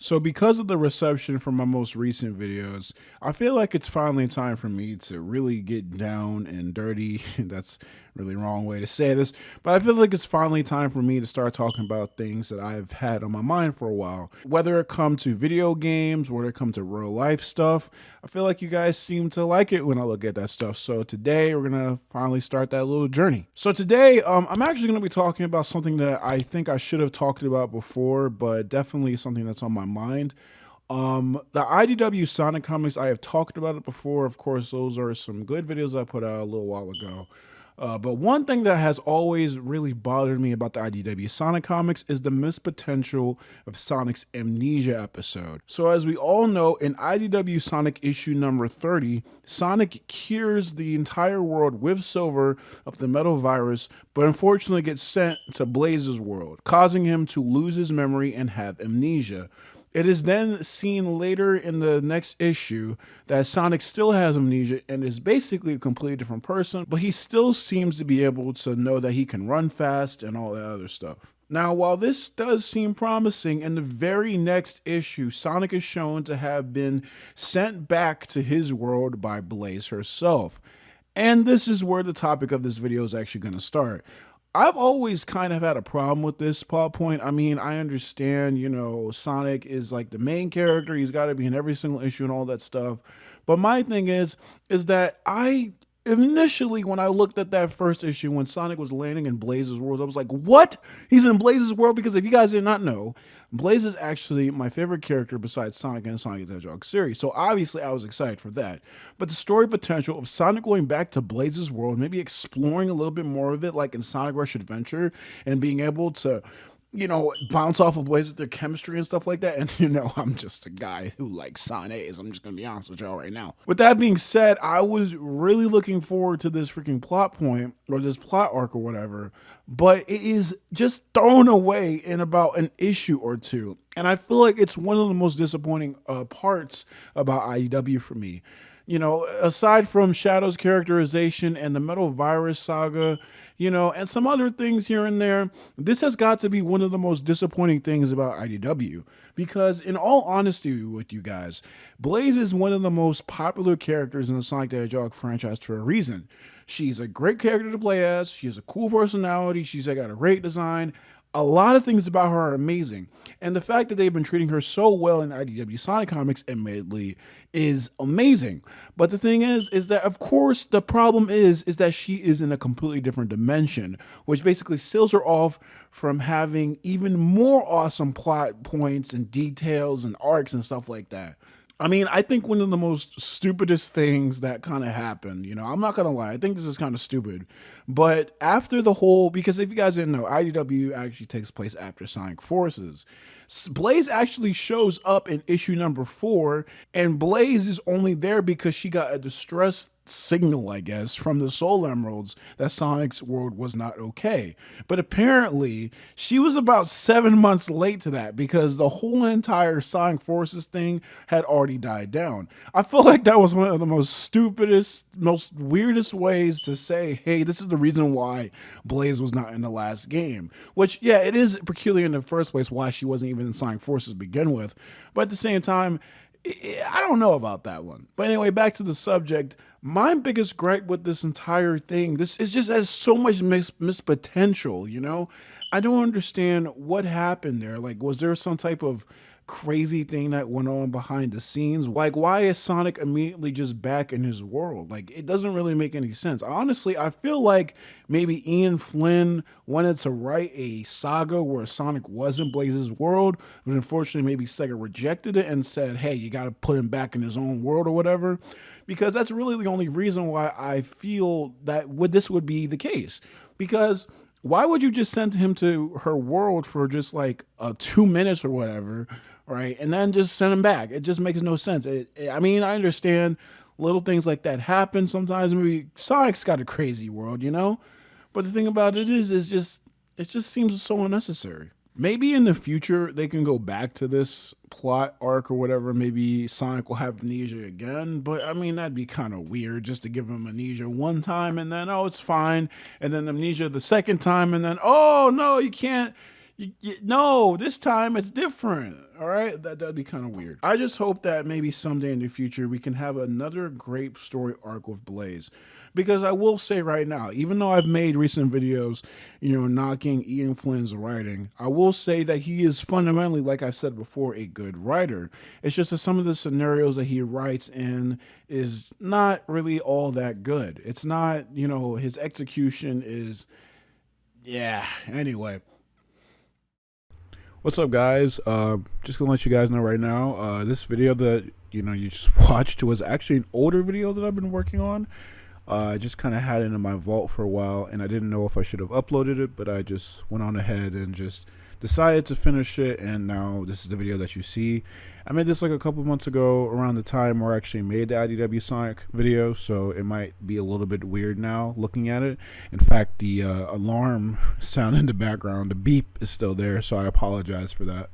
So because of the reception from my most recent videos, I feel like it's finally time for me to really get down and dirty. That's really wrong way to say this, but I feel like it's finally time for me to start talking about things that I've had on my mind for a while. Whether it come to video games, whether it come to real life stuff, I feel like you guys seem to like it when I look at that stuff. So today we're gonna finally start that little journey. So today, I'm actually gonna be talking about something that I think I should have talked about before, but definitely something that's on my mind. The IDW Sonic comics, I have talked about it before. Of course, those are some good videos I put out a little while ago. But one thing that has always really bothered me about the IDW Sonic comics is the missed potential of Sonic's Amnesia episode. So as we all know, in IDW Sonic issue number 30, Sonic cures the entire world with Silver of the metal virus, but unfortunately gets sent to Blaze's world, causing him to lose his memory and have amnesia. It is then seen later in the next issue that Sonic still has amnesia and is basically a completely different person, but he still seems to be able to know that he can run fast and all that other stuff. Now, while this does seem promising, in the very next issue, Sonic is shown to have been sent back to his world by Blaze herself. And this is where the topic of this video is actually going to start. I've always kind of had a problem with this plot point. I mean, I understand, Sonic is like the main character. He's got to be in every single issue and all that stuff. But my thing is that I initially, when I looked at that first issue, when Sonic was landing in Blaze's world, I was like, what? He's in Blaze's world? Because if you guys did not know, Blaze is actually my favorite character besides Sonic and Sonic the Hedgehog series. So obviously I was excited for that. But the story potential of Sonic going back to Blaze's world, maybe exploring a little bit more of it, like in Sonic Rush Adventure, and being able to bounce off of Blaze with their chemistry and stuff like that. And, I'm just a guy who likes Sonics. I'm just going to be honest with y'all right now. With that being said, I was really looking forward to this freaking plot point or this plot arc or whatever, but it is just thrown away in about an issue or two. And I feel like it's one of the most disappointing parts about IDW for me. Aside from Shadow's characterization and the Metal Virus saga, and some other things here and there, this has got to be one of the most disappointing things about IDW. Because in all honesty with you guys, Blaze is one of the most popular characters in the Sonic the Hedgehog franchise for a reason. She's a great character to play as, she has a cool personality, she's got a great design. A lot of things about her are amazing. And the fact that they've been treating her so well in IDW Sonic comics, admittedly, is amazing. But the thing is that, of course, the problem is that she is in a completely different dimension, which basically seals her off from having even more awesome plot points and details and arcs and stuff like that. I mean, I think one of the most stupidest things that kind of happened, I'm not going to lie, I think this is kind of stupid, but after the whole, because if you guys didn't know, IDW actually takes place after Sonic Forces. Blaze actually shows up in issue number 4, and Blaze is only there because she got a distress signal, I guess, from the Soul Emeralds that Sonic's world was not okay. But apparently, she was about 7 months late to that because the whole entire Sonic Forces thing had already died down. I feel like that was one of the most stupidest, most weirdest ways to say, hey, this is the reason why Blaze was not in the last game. Which, yeah, it is peculiar in the first place why she wasn't even in Sonic Forces to begin with. But at the same time, I don't know about that one. But anyway, back to the subject. My biggest gripe with this entire thing, this is just has so much missed potential, I don't understand what happened there. Like, was there some type of crazy thing that went on behind the scenes? Like, why is Sonic immediately just back in his world? Like, it doesn't really make any sense. Honestly, I feel like maybe Ian Flynn wanted to write a saga where Sonic was in Blaze's world, but unfortunately maybe Sega rejected it and said, hey, you got to put him back in his own world or whatever. Because that's really the only reason why I feel that this would be the case. Because why would you just send him to her world for just like 2 minutes or whatever, right? And then just send him back. It just makes no sense. I mean, I understand little things like that happen sometimes. Maybe Sonic's got a crazy world, But the thing about it is it just seems so unnecessary. Maybe in the future they can go back to this plot arc or whatever. Maybe Sonic will have amnesia again, but I mean, that'd be kind of weird just to give him amnesia one time and then, oh, it's fine. And then amnesia the second time and then, oh no, you can't No, this time it's different. All right, that'd be kind of weird. I just hope that maybe someday in the future we can have another great story arc with Blaze, because I will say right now, even though I've made recent videos, knocking Ian Flynn's writing, I will say that he is fundamentally, like I said before, a good writer. It's just that some of the scenarios that he writes in is not really all that good. It's not, his execution is, yeah. Anyway. What's up, guys? Just gonna let you guys know right now, this video that you just watched was actually an older video that I've been working on. I just kind of had it in my vault for a while, and I didn't know if I should have uploaded it, but I just went on ahead and just decided to finish it, and now this is the video that you see. I made this like a couple months ago, around the time where I actually made the IDW Sonic video, so it might be a little bit weird now looking at it. In fact, the alarm sound in the background, the beep, is still there, so I apologize for that.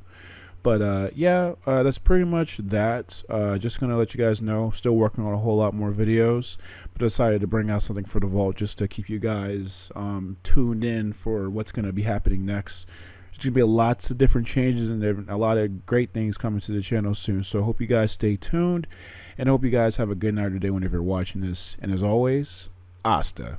But yeah, that's pretty much that. Just gonna let you guys know, still working on a whole lot more videos, but decided to bring out something for the vault just to keep you guys tuned in for what's gonna be happening next. There's gonna be lots of different changes and a lot of great things coming to the channel soon. So I hope you guys stay tuned, and I hope you guys have a good night or day whenever you're watching this. And as always, hasta.